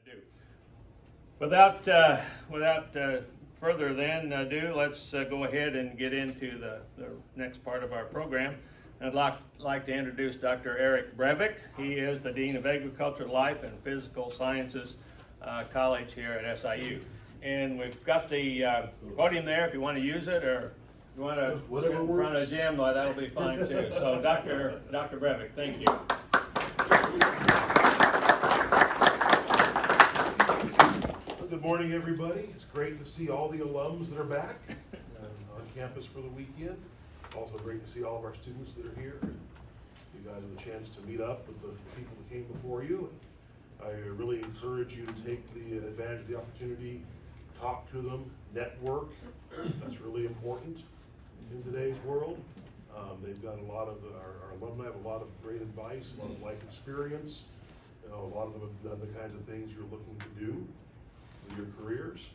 do. Without further ado, let's go ahead and get into the next part of our program. I'd like to introduce Dr. Eric Brevik. He is the Dean of Agriculture, Life, and Physical Sciences College here at SIU. And we've got the podium there if you want to use it, or if you want to sit in front of Jim, that'll be fine too. So Dr. Brevik, thank you. Good morning, everybody. It's great to see all the alums that are back on campus for the weekend. Also great to see all of our students that are here. You guys have a chance to meet up with the people that came before you. I really encourage you to take the advantage of the opportunity, talk to them, network. That's really important in today's world. They've got a lot of, our alumni have a lot of great advice, a lot of life experience. You know, a lot of them have done the kinds of things you're looking to do with your careers,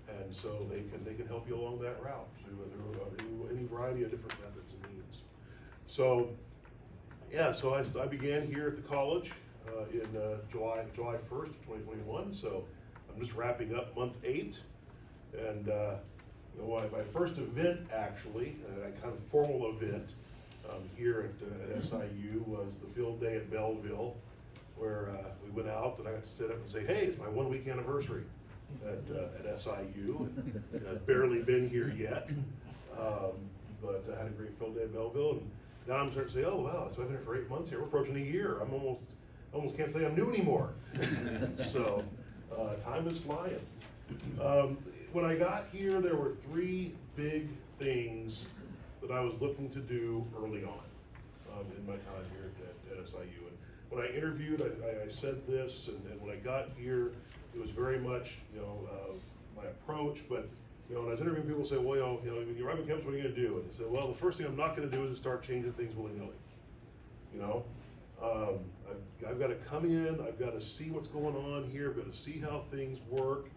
and so they can help you along that route through any variety of different methods and means. So yeah, so I began here at the college in July 1st of 2021. So I'm just wrapping up month 8, and you know, my first event, actually, a kind of formal event here at SIU was the field day at Belleville, where we went out and I got to stand up and say, hey, it's my 1-week anniversary at SIU. I've barely been here yet, but I had a great field day at Belleville, and now I'm starting to say, oh wow, so I've been here for 8 months here. We're approaching a year. I'm almost can't say I'm new anymore. So time is flying. When I got here, there were 3 big things that I was looking to do early on in my time here at SIU. And when I interviewed, I said this, and when I got here, it was very much, you know, my approach. But you know, when I was interviewing people, say, well, you know, when you're on campus, what are you going to do? And I said, well, the first thing I'm not going to do is to start changing things willy-nilly. You know, I've got to come in. I've got to see what's going on here. I've got to see how things work.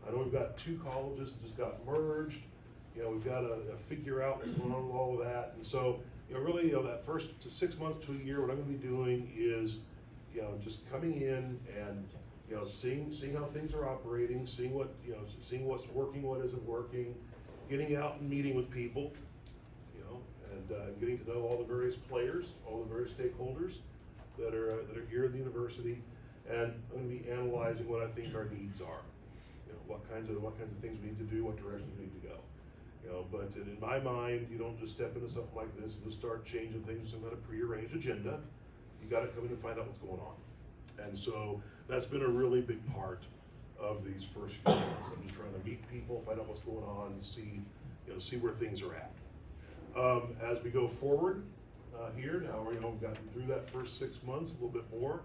I know we've got 2 colleges that just got merged. You know, we've got to figure out what's going on with all of that. And so, you know, really, you know, that first 6 months to a year, what I'm going to be doing is, you know, just coming in and, you know, seeing how things are operating, seeing what's working, what isn't working, getting out and meeting with people, you know, and getting to know all the various players, all the various stakeholders that are here at the university, and I'm going to be analyzing what I think our needs are. You know, what kinds of things we need to do, what directions we need to go. You know, but in my mind, you don't just step into something like this and just start changing things with some kind of prearranged agenda. You got to come in and find out what's going on. And so that's been a really big part of these first few months. I'm just trying to meet people, find out what's going on, see where things are at. As we go forward here, now we've gotten through that first 6 months, a little bit more.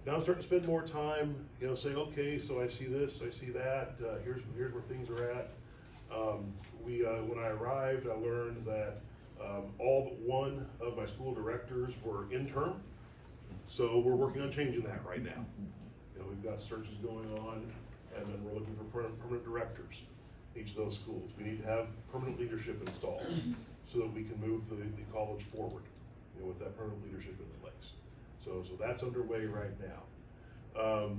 Now I'm starting to spend more time, you know, saying, okay, so I see this, I see that. Here's where things are at. When I arrived, I learned that all but one of my school directors were interim. So we're working on changing that right now. You know, we've got searches going on, and then we're looking for permanent directors in each of those schools. We need to have permanent leadership installed so that we can move the college forward, you know, with that permanent leadership in place. So that's underway right now.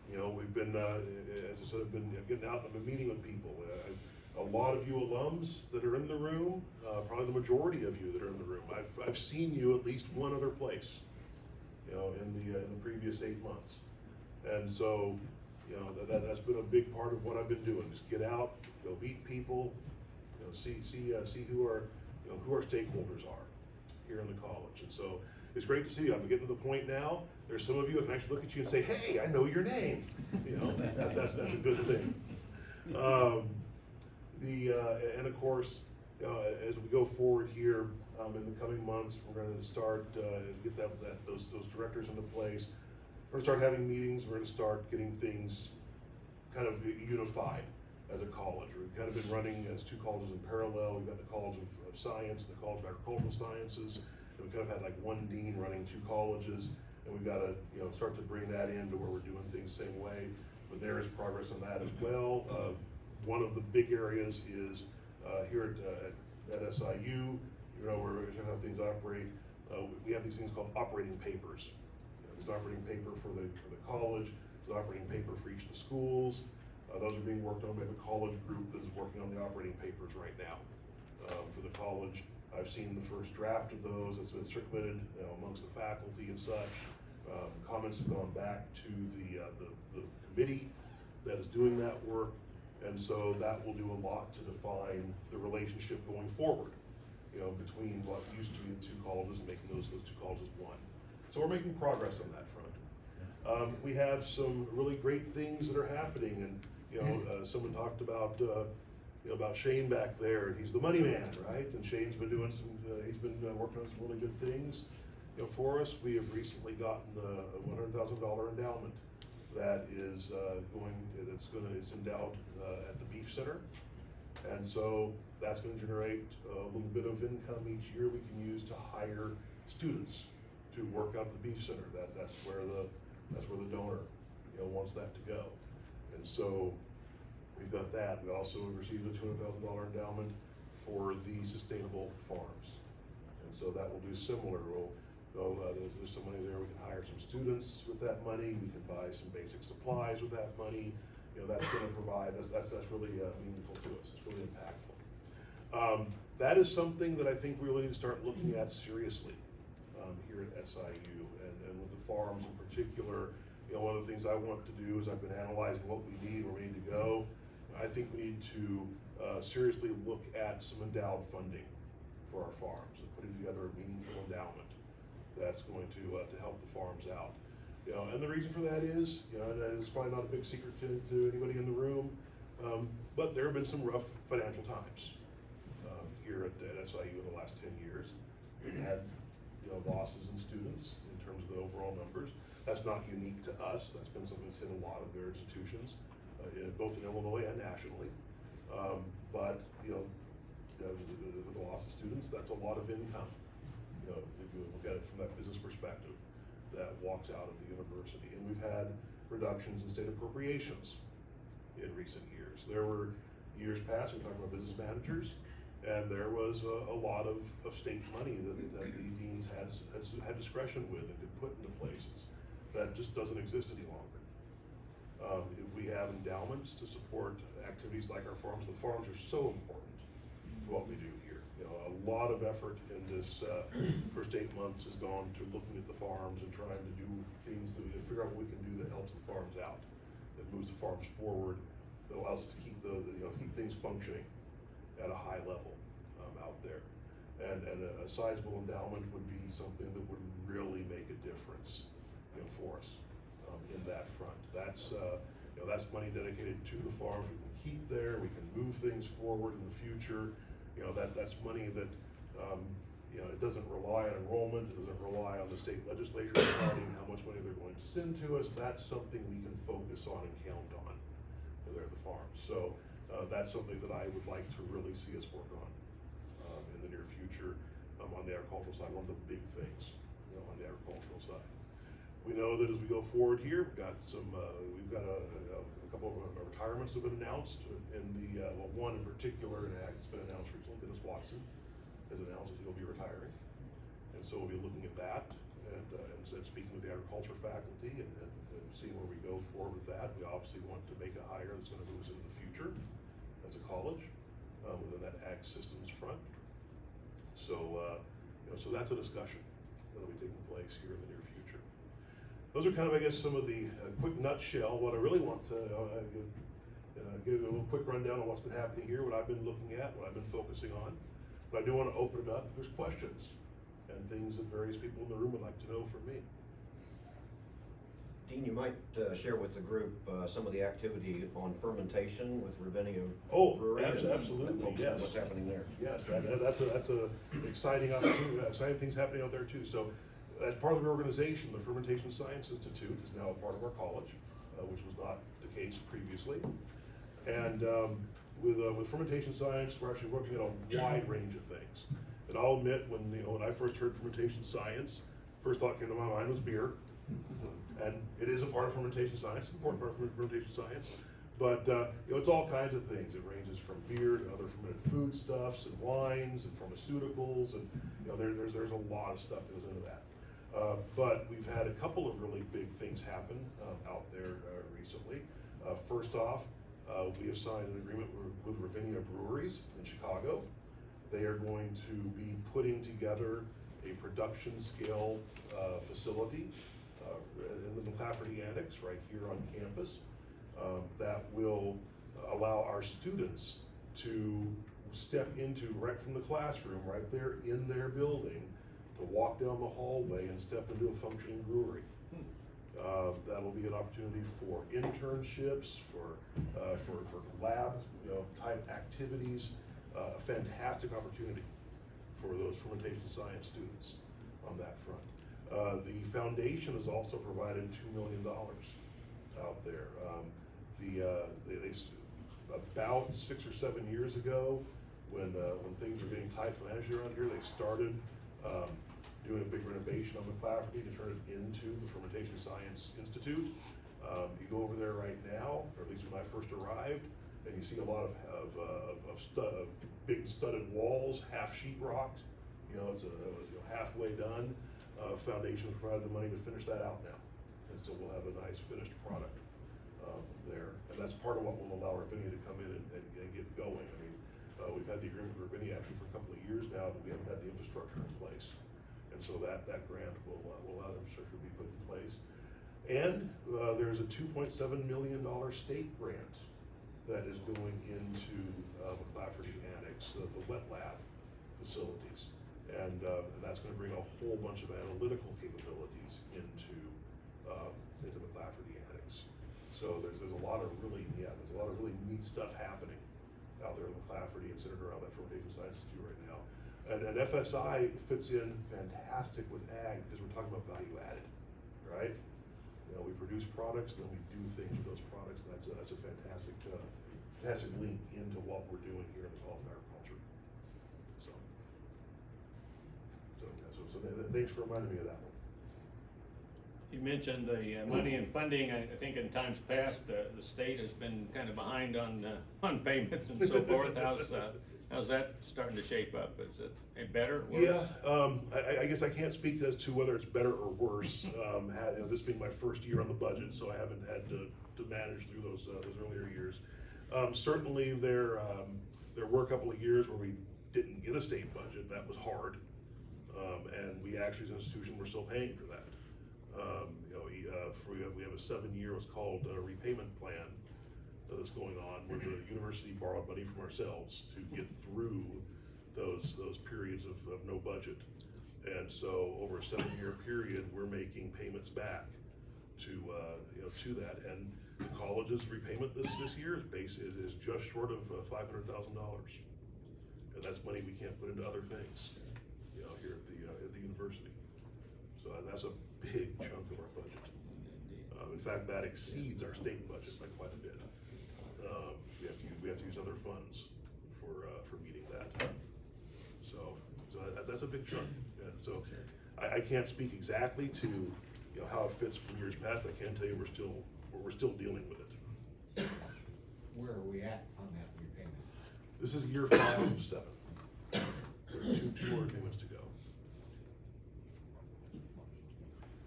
You know, we've been, as I said, I've been getting out and I've been meeting with people. A lot of you alums that are in the room, probably the majority of you that are in the room, I've seen you at least one other place, you know, in the previous 8 months. And so, you know, that's been a big part of what I've been doing. Just get out, go meet people, you know, see who our stakeholders are here in the college. And so it's great to see you. I'm getting to the point now. There's some of you that can actually look at you and say, "Hey, I know your name." You know, that's a good thing. And of course, as we go forward here in the coming months, we're going to start get those directors into place. We're going to start having meetings. We're going to start getting things kind of unified as a college. We've kind of been running as 2 colleges in parallel. We've got the College of Science, the College of Agricultural Sciences, and we kind of had like one dean running 2 colleges. And we've got to, you know, start to bring that into where we're doing things the same way. But there is progress on that as well. One of the big areas is here at SIU, you know, where we're how things operate. We have these things called operating papers. You know, this operating paper for the college There's an operating paper for each of the schools. Those are being worked on. We have a college group that is working on the operating papers right now for the college. I've seen the first draft of those. It's been circulated amongst the faculty and such. Comments have gone back to the committee that is doing that work, and so that will do a lot to define the relationship going forward, between what used to be the two colleges and making those two colleges one. So we're making progress on that front. We have some really great things that are happening, and someone talked about Shane back there, and he's the money man, right? And Shane's been doing he's been working on some really good things. For us, we have recently gotten the $100,000 endowment that is it's endowed at the Beef Center, and so that's going to generate a little bit of income each year we can use to hire students to work out the Beef Center. That's where the donor wants that to go, and so we've got that. We also received a $200,000 endowment for the sustainable farms, and so that will do similar. There's some money there. We can hire some students with that money. We can buy some basic supplies with that money. That's going to provide us. That's really meaningful to us. It's really impactful. That is something that I think we really need to start looking at seriously here at SIU, and with the farms in particular. One of the things I want to do is I've been analyzing what we need, where we need to go. I think we need to seriously look at some endowed funding for our farms and putting together a meaningful endowment that's going to help the farms out. And the reason for that is, and it's probably not a big secret to anybody in the room, but there have been some rough financial times here at SIU in the last 10 years. We've had losses in students in terms of the overall numbers. That's not unique to us. That's been something that's hit a lot of their institutions, both in Illinois and nationally. But with the loss of students, that's a lot of income. If you look at it from that business perspective, that walks out of the university. And we've had reductions in state appropriations in recent years. There were years past, we talked about business managers, and there was a lot of state money that the deans had discretion with and could put into places. That just doesn't exist any longer. If we have endowments to support activities like our farms, the farms are so important to what we do here. A lot of effort in this first 8 months has gone to looking at the farms and trying to do things that we can figure out what we can do that helps the farms out, that moves the farms forward, that allows us to keep keep things functioning at a high level out there. And a sizable endowment would be something that would really make a difference for us in that front. That's money dedicated to the farms we can keep there. We can move things forward in the future. That's money that it doesn't rely on enrollment. It doesn't rely on the state legislature deciding how much money they're going to send to us. That's something we can focus on and count on there at the farm. So that's something that I would like to really see us work on in the near future on the agricultural side. One of the big things on the agricultural side. We know that as we go forward here, we've got a couple of retirements have been announced. In the one in particular in ag has been announced recently. Dennis Watson has announced that he'll be retiring, and so we'll be looking at that and speaking with the agriculture faculty and seeing where we go forward with that. We obviously want to make a hire that's going to move us into the future as a college within that ag systems front. So so that's a discussion that'll be taking place here in the near future. Those are kind of, I guess, some of the quick nutshell. What I really want to give a little quick rundown on what's been happening here, what I've been looking at, what I've been focusing on. But I do want to open it up if there's questions and things that various people in the room would like to know from me. Dean, you might share with the group some of the activity on fermentation with Ravenna. Absolutely, yes. What's happening there? Yes, that's a exciting opportunity. Exciting things happening out there too. So, as part of the organization, the Fermentation Science Institute is now a part of our college, which was not the case previously. And with fermentation science, we're actually working at a wide range of things. And I'll admit, when I first heard fermentation science, first thought came to my mind was beer. And it is a part of fermentation science, an important part of fermentation science. But it's all kinds of things. It ranges from beer to other fermented foodstuffs and wines and pharmaceuticals, and there's a lot of stuff that goes into that. But we've had a couple of really big things happen out there recently. First off, we have signed an agreement with Ravinia Breweries in Chicago. They are going to be putting together a production scale facility in the McClafferty Annex right here on campus that will allow our students to step into, right from the classroom, right there in their building, to walk down the hallway and step into a functioning brewery. That'll be an opportunity for internships, for lab type activities. A fantastic opportunity for those fermentation science students on that front. The foundation has also provided $2 million out there. About 6 or 7 years ago, when things were getting tight financially around here, they started doing a big renovation on McClafferty to turn it into the Fermentation Science Institute. You go over there right now, or at least when I first arrived, and you see a lot of big studded walls, half sheetrocked. It's halfway done. Foundation provided the money to finish that out now, and so we'll have a nice finished product there. And that's part of what will allow Ravinia to come in and get going. I mean, we've had the agreement with Ravinia actually for a couple of years now, but we haven't had the infrastructure in place. And so that grant will allow the infrastructure to be put in place. And there's a $2.7 million state grant that is going into McClafferty Annex, the wet lab facilities. And that's going to bring a whole bunch of analytical capabilities into McClafferty Annex. So there's a lot of really neat stuff happening out there in McClafferty and centered around that Fermentation Science Institute right now. And FSI fits in fantastic with ag because we're talking about value added, right? We produce products, then we do things with those products. That's a fantastic link into what we're doing here in the College of Agriculture. So thanks for reminding me of that one. You mentioned the money and funding. I think in times past, the state has been kind of behind on payments and so forth. How's that starting to shape up? Is it better, worse? Yeah, I guess I can't speak as to whether it's better or worse. This being my first year on the budget, so I haven't had to manage through those earlier years. Certainly, there were a couple of years where we didn't get a state budget. That was hard, and we actually, as an institution, were still paying for that. We have a 7-year, what's called a repayment plan that's going on, where the university borrowed money from ourselves to get through those periods of no budget. And so over a 7-year period, we're making payments back to that. And the college's repayment this year is just short of $500,000. And that's money we can't put into other things, here at the university. So that's a big chunk of our budget. In fact, that exceeds our state budget by quite a bit. We have to use other funds for meeting that. So that's a big chunk. And so I can't speak exactly to how it fits from years past, but I can tell you we're still dealing with it. Where are we at on that repayment? This is year 5 of 7. There's two more payments to go.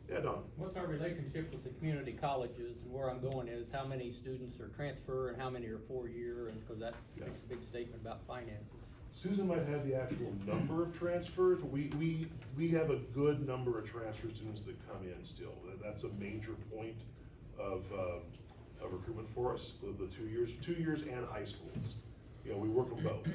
Yeah, Don. What's our relationship with the community colleges, and where I'm going is how many students are transfer and how many are 4-year, and because that makes a big statement about finances. Susan might have the actual number of transfers, but we have a good number of transfer students that come in still. That's a major point of recruitment for us, the 2 years and high schools. We work them both,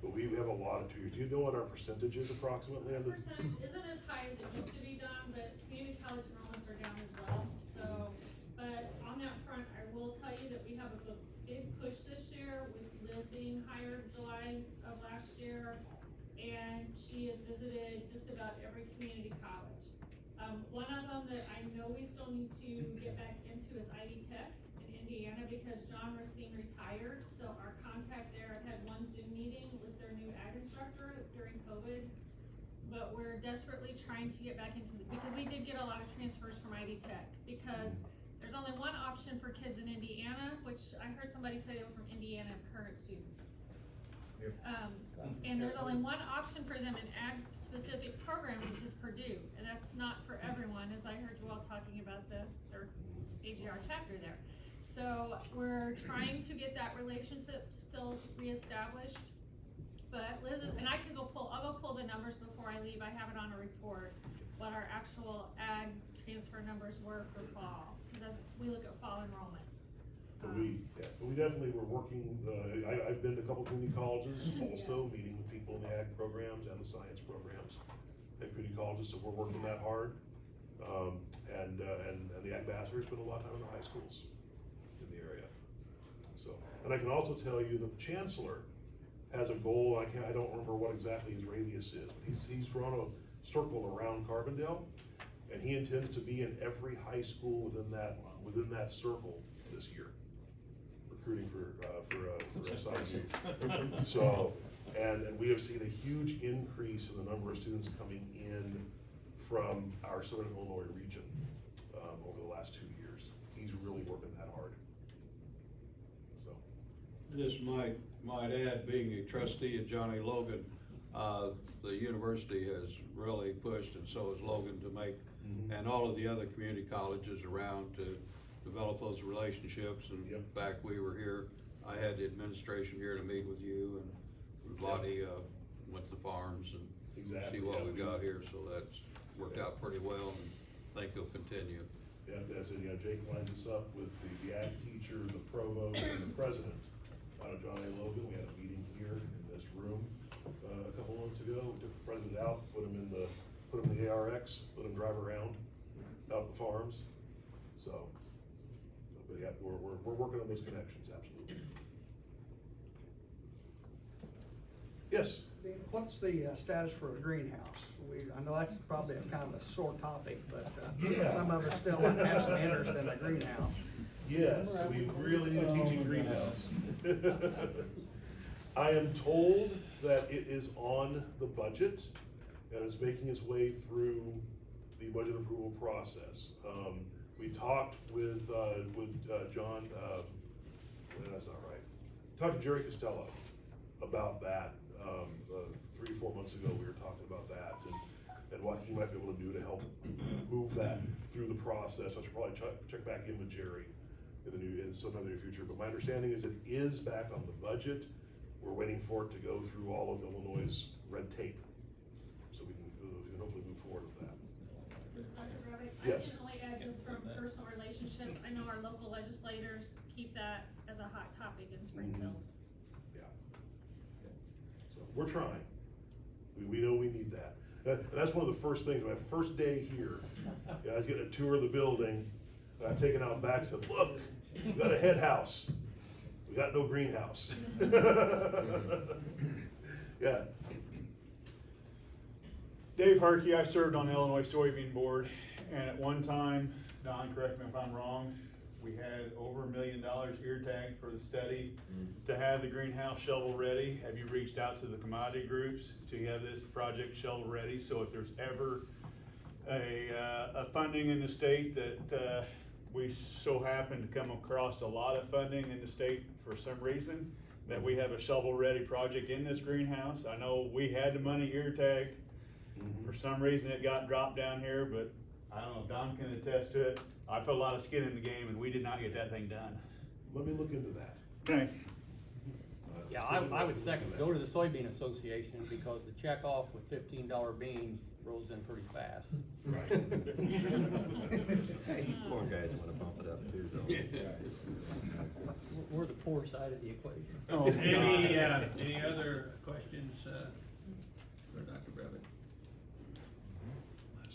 but we have a lot of 2 years. Do you know what our percentage is approximately? Our percentage isn't as high as it used to be, Don, but community college enrollments are down as well. So, but on that front, I will tell you that we have a big push this year with Liz being hired July of last year, and she has visited just about every community college. One of them that I know we still need to get back into is Ivy Tech in Indiana, because John Racine retired. So our contact there, I've had one Zoom meeting with their new ag instructor during COVID, but we're desperately trying to get back into because we did get a lot of transfers from Ivy Tech, because there's only one option for kids in Indiana, which I heard somebody say they were from Indiana of current students. And there's only one option for them in ag-specific programs, which is Purdue, and that's not for everyone, as I heard you all talking about their AGR chapter there. So we're trying to get that relationship still reestablished. But Liz, and I'll go pull the numbers before I leave. I have it on a report, what our actual ag transfer numbers were for fall, because we look at fall enrollment. But we definitely were working, I've been to a couple community colleges also, Yes. meeting with people in the ag programs and the science programs at community colleges, so we're working that hard. And the ag ambassadors spend a lot of time in the high schools in the area. So, and I can also tell you that the chancellor has a goal, I don't remember what exactly his radius is, but he's drawn a circle around Carbondale, and he intends to be in every high school within that circle this year, recruiting for SIU. So, and we have seen a huge increase in the number of students coming in from our Southern Illinois region over the last 2 years. He's really working that hard. So. Just might add, being a trustee of Johnny Logan, the university has really pushed, and so has Logan, to make, and all of the other community colleges around, to develop those relationships. And Yep. back we were here, I had the administration here to meet with you, and Lottie went to the farms and Exactly. see what Yeah, we got here, so that's worked out pretty well, and I think it'll continue. Yeah, that's it. Jake lines us up with the ag teacher, the provost, and the president out of John A. Logan. We had a meeting here in this room a couple months ago. We took the president out, put him in the ARX, let him drive around out the farms. So but yeah, we're working on those connections, absolutely. Yes. What's the status for a greenhouse? I know that's probably a kind of a sore topic, but Yeah. some of us still have some interest in a greenhouse. Yes, we really need to teach in greenhouse. I am told that it is on the budget and it's making its way through the budget approval process. We talked with John, that's not right. Talked to Jerry Costello about that 3 or 4 months ago. We were talking about that and what he might be able to do to help move that through the process. I should probably check back in with Jerry in sometime in the near future. But my understanding is it is back on the budget. We're waiting for it to go through all of Illinois' red tape, so we can hopefully move forward with that. Dr. Brevik, Yes. I can only add just from personal relationships, I know our local legislators keep that as a hot topic in Springfield. Yeah. So we're trying. We know we need that. And that's one of the first things, my first day here, I was getting a tour of the building, and I taken out back and said, look, we got a head house. We got no greenhouse. Yeah. Dave Harkey, I served on the Illinois Soybean Board, and at one time, Don, correct me if I'm wrong, we had over $1 million ear tagged for the study to have the greenhouse shovel ready. Have you reached out to the commodity groups to have this project shovel ready? So if there's ever a funding in the state that we so happen to come across a lot of funding in the state for some reason, that we have a shovel ready project in this greenhouse. I know we had the money ear tagged. For some reason it got dropped down here, but I don't know, Don can attest to it. I put a lot of skin in the game and we did not get that thing done. Let me look into that. Okay. Yeah, I would second, go to the Soybean Association, because the check off with $15 beans rolls in pretty fast. Right. Hey, poor guys wanna bump it up too, though. We're the poor side of the equation. Oh, Any other questions for Dr. Brevik?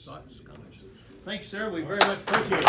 Thoughts, comments? Thanks, sir, we very much appreciate it.